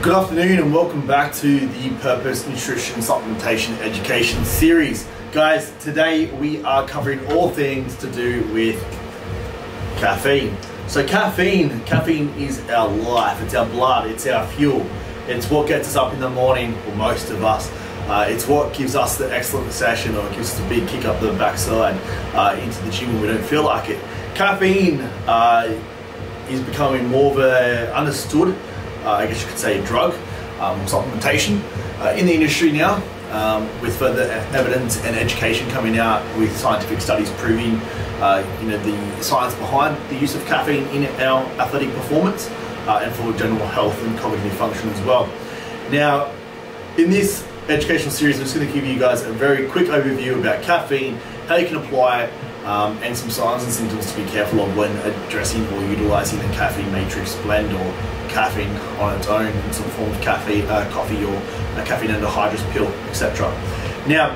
Good afternoon and welcome back to the Purpose Nutrition Supplementation Education Series. Guys, today we are covering all things to do with caffeine. So caffeine is our life, it's our blood, it's our fuel. It's what gets us up in the morning, for most of us. It's what gives us the excellent session, or gives us a big kick up the backside into the gym when we don't feel like it. Caffeine is becoming more of an understood, I guess you could say, drug or supplementation in the industry now, with further evidence and education coming out, with scientific studies proving the science behind the use of caffeine in our athletic performance and for general health and cognitive function as well. Now, in this educational series, I'm just going to give you guys a very quick overview about caffeine, how you can apply it, and some signs and symptoms to be careful of when addressing or utilizing a caffeine matrix blend or caffeine on its own in some form of caffeine, coffee, or a caffeine anhydrous pill, etc. Now,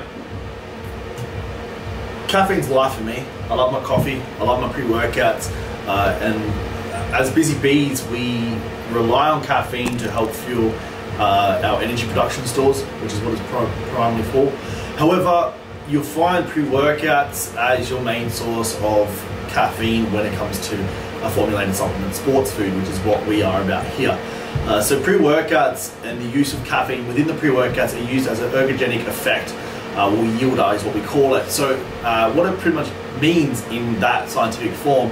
caffeine's life for me. I love my coffee, I love my pre-workouts, and as busy bees, we rely on caffeine to help fuel our energy production stores, which is what it's primarily for. However, you'll find pre-workouts as your main source of caffeine when it comes to a formulated supplement sports food, which is what we are about here. So pre-workouts and the use of caffeine within the pre-workouts are used as an ergogenic effect, or yielder is what we call it. So what it pretty much means in that scientific form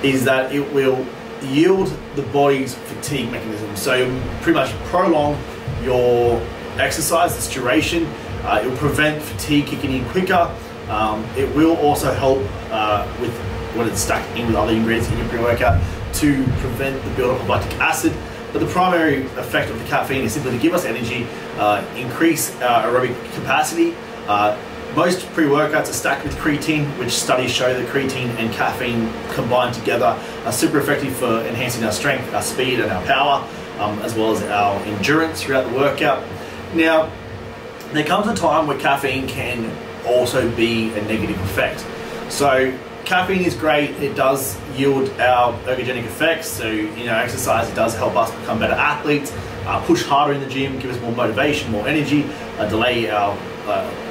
is that it will yield the body's fatigue mechanism. So you'll pretty much prolong your exercise, its duration. It will prevent fatigue kicking in quicker. It will also help with when it's stacked in with other ingredients in your pre-workout to prevent the buildup of lactic acid. But the primary effect of the caffeine is simply to give us energy, increase our aerobic capacity. Most pre-workouts are stacked with creatine, which studies show that creatine and caffeine combined together are super effective for enhancing our strength, our speed, and our power, as well as our endurance throughout the workout. Now, there comes a time where caffeine can also be a negative effect. So caffeine is great, it does yield our ergogenic effects, so in our exercise it does help us become better athletes, push harder in the gym, give us more motivation, more energy, delay our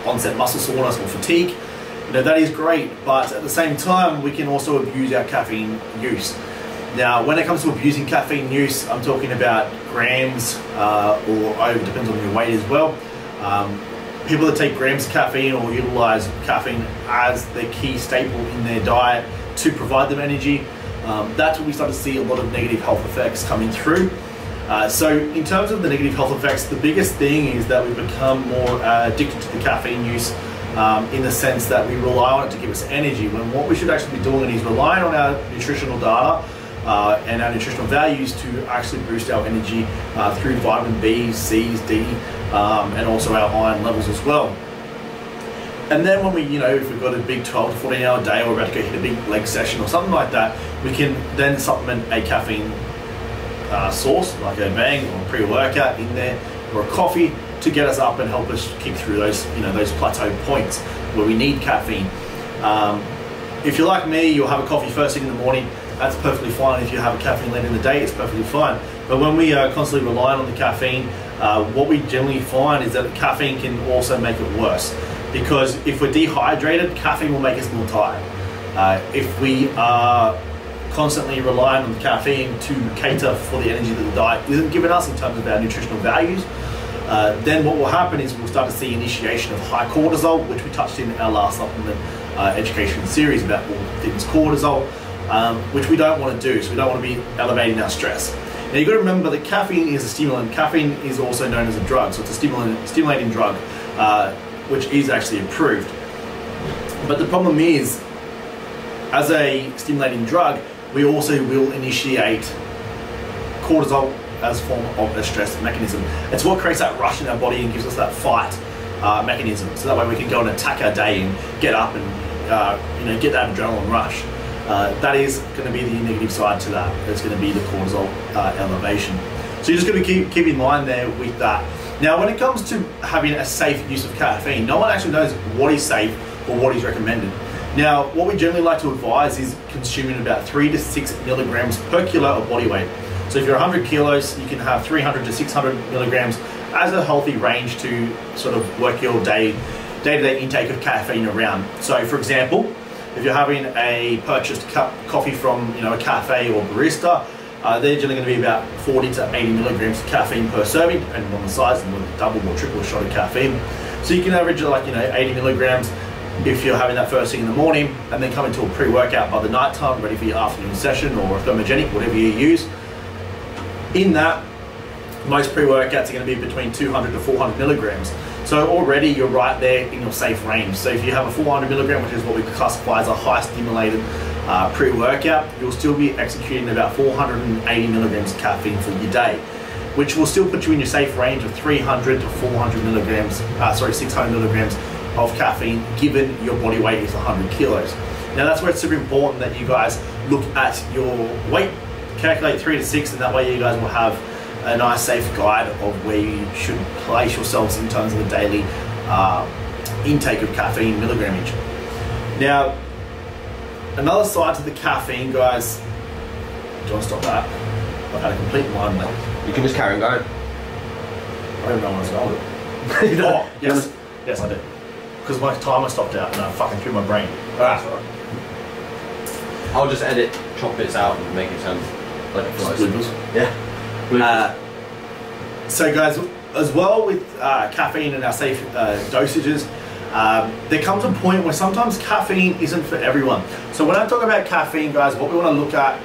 onset muscle soreness or fatigue. That is great, but at the same time we can also abuse our caffeine use. Now, when it comes to abusing caffeine use, I'm talking about grams or over, depends on your weight as well. People that take grams of caffeine or utilize caffeine as their key staple in their diet to provide them energy, that's when we start to see a lot of negative health effects coming through. So in terms of the negative health effects, the biggest thing is that we've become more addicted to the caffeine use, in the sense that we rely on it to give us energy, when what we should actually be doing is relying on our nutritional data and our nutritional values to actually boost our energy through vitamin B, C's, D, and also our iron levels as well. And then when we, if we've got a big 12 to 14 hour day, or we're about to go hit a big leg session or something like that, we can then supplement a caffeine source, like a bang or a pre-workout in there, or a coffee, to get us up and help us kick through those, those plateau points where we need caffeine. If you're like me, you'll have a coffee first thing in the morning. That's perfectly fine. If you have a caffeine later in the day, it's perfectly fine. But when we are constantly relying on the caffeine, what we generally find is that caffeine can also make it worse. Because if we're dehydrated, caffeine will make us more tired. If we are constantly relying on the caffeine to cater for the energy that the diet isn't giving us in terms of our nutritional values, then what will happen is we'll start to see initiation of high cortisol, which we touched in our last supplement education series about all things cortisol, which we don't want to do. So we don't want to be elevating our stress. Now you've got to remember that caffeine is a stimulant. Caffeine is also known as a drug, so it's a stimulating drug, which is actually approved. But the problem is, as a stimulating drug, we also will initiate cortisol as a form of a stress mechanism. It's what creates that rush in our body and gives us that fight mechanism. So that way we can go and attack our day and get up and get that adrenaline rush. That is going to be the negative side to that. It's going to be the cortisol elevation. So you're just going to keep in mind there with that. Now, when it comes to having a safe use of caffeine, no one actually knows what is safe or what is recommended. Now, what we generally like to advise is consuming about 3 to 6 milligrams per kilo of body weight. So if you're 100 kilos, you can have 300 to 600 milligrams as a healthy range to sort of work your day-to-day intake of caffeine around. So for example, if you're having a purchased coffee from a cafe or barista, they're generally going to be about 40 to 80 milligrams of caffeine per serving, depending on the size and with a double or triple shot of caffeine. So you can average 80 milligrams if you're having that first thing in the morning, and then come into a pre-workout by the night time, ready for your afternoon session or a thermogenic, whatever you use. In that, most pre-workouts are going to be between 200 to 400 milligrams. So already you're right there in your safe range. So if you have a 400 milligram, which is what we classify as a high stimulated pre-workout, you'll still be executing about 480 milligrams of caffeine for your day, which will still put you in your safe range of 300 to 400 milligrams, 600 milligrams of caffeine, given your body weight is 100 kilos. Now that's where it's super important that you guys look at your weight, calculate 3 to 6, and that way you guys will have a nice safe guide of where you should place yourselves in terms of the daily intake of caffeine milligrammage. Now, another side to the caffeine, guys. Do you want to stop that? I've had a complete mind blank. You can just carry on going. I don't even know where I was going. Oh, yes. Yes, I did. Because my timer stopped out and I fucking threw my brain. That's right. I'll just edit, chop bits out and make it sound like it flies. Yeah. So guys, as well with caffeine and our safe dosages, there comes a point where sometimes caffeine isn't for everyone. So when I talk about caffeine, guys, what we want to look at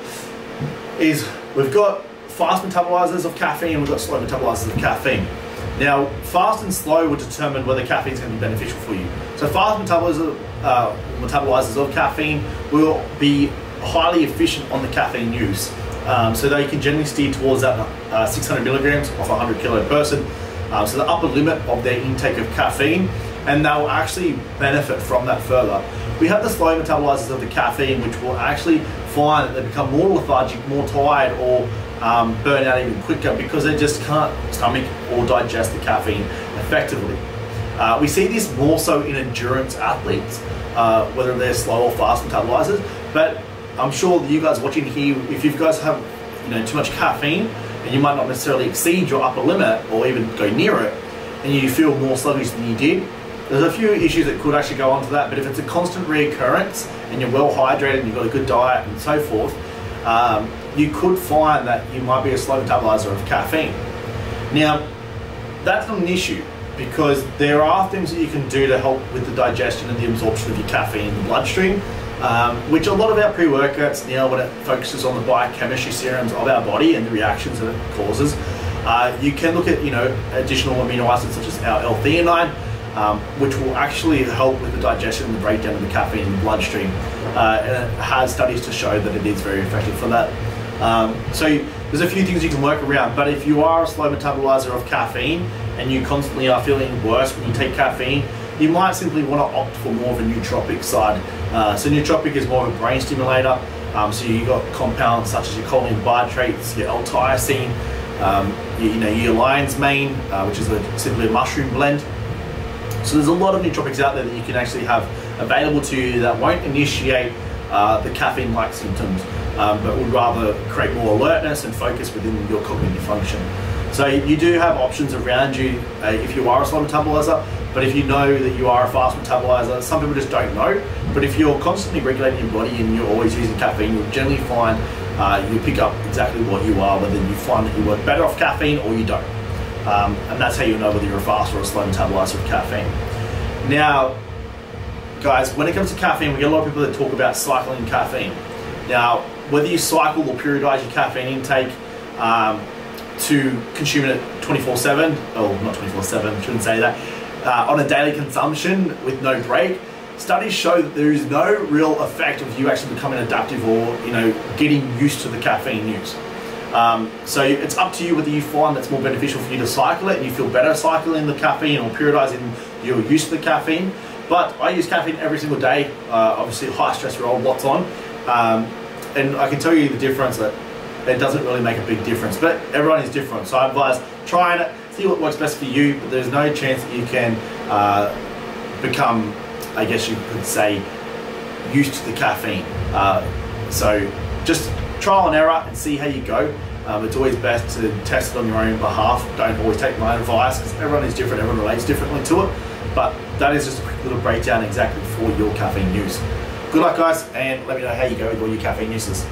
is we've got fast metabolizers of caffeine, we've got slow metabolizers of caffeine. Now, fast and slow will determine whether caffeine is going to be beneficial for you. So fast metabolizers of caffeine will be highly efficient on the caffeine use. So they can generally steer towards that 600 milligrams of a 100 kilo person. So the upper limit of their intake of caffeine, and they'll actually benefit from that further. We have the slow metabolizers of the caffeine, which will actually find that they become more lethargic, more tired, or burn out even quicker because they just can't stomach or digest the caffeine effectively. We see this more so in endurance athletes, whether they're slow or fast metabolizers, but I'm sure that you guys watching here, if you guys have too much caffeine and you might not necessarily exceed your upper limit or even go near it, and you feel more sluggish than you did, there's a few issues that could actually go on to that. But if it's a constant reoccurrence and you're well hydrated and you've got a good diet and so forth, you could find that you might be a slow metabolizer of caffeine. Now, that's not an issue because there are things that you can do to help with the digestion and the absorption of your caffeine in the bloodstream, which a lot of our pre-workouts now, when it focuses on the biochemistry serums of our body and the reactions that it causes, you can look at additional amino acids such as our L-theanine, which will actually help with the digestion and the breakdown of the caffeine in the bloodstream. And it has studies to show that it is very effective for that. So there's a few things you can work around, but if you are a slow metabolizer of caffeine and you constantly are feeling worse when you take caffeine, you might simply want to opt for more of a nootropic side. So nootropic is more of a brain stimulator. So you've got compounds such as your choline bitrates, your L-tyrosine, your lion's mane, which is simply a mushroom blend. So there's a lot of nootropics out there that you can actually have available to you that won't initiate the caffeine-like symptoms, but would rather create more alertness and focus within your cognitive function. So you do have options around you if you are a slow metabolizer, but if you know that you are a fast metabolizer, some people just don't know. But if you're constantly regulating your body and you're always using caffeine, you'll generally find you pick up exactly what you are, whether you find that you work better off caffeine or you don't. And that's how you'll know whether you're a fast or a slow metabolizer of caffeine. Now, guys, when it comes to caffeine, we get a lot of people that talk about cycling caffeine. Now, whether you cycle or periodize your caffeine intake to consume it 24/7, or not 24/7, shouldn't say that, on a daily consumption with no break, studies show that there is no real effect of you actually becoming adaptive or getting used to the caffeine use. So it's up to you whether you find that's more beneficial for you to cycle it and you feel better cycling the caffeine or periodizing your use of the caffeine. But I use caffeine every single day, obviously high stress role, lots on. And I can tell you the difference that it doesn't really make a big difference, but everyone is different. So I advise trying it, see what works best for you, but there's no chance that you can become, I guess you could say, used to the caffeine. So just trial and error and see how you go. It's always best to test it on your own behalf. Don't always take my advice because everyone is different, everyone relates differently to it. But that is just a quick little breakdown exactly for your caffeine use. Good luck guys, and let me know how you go with all your caffeine uses.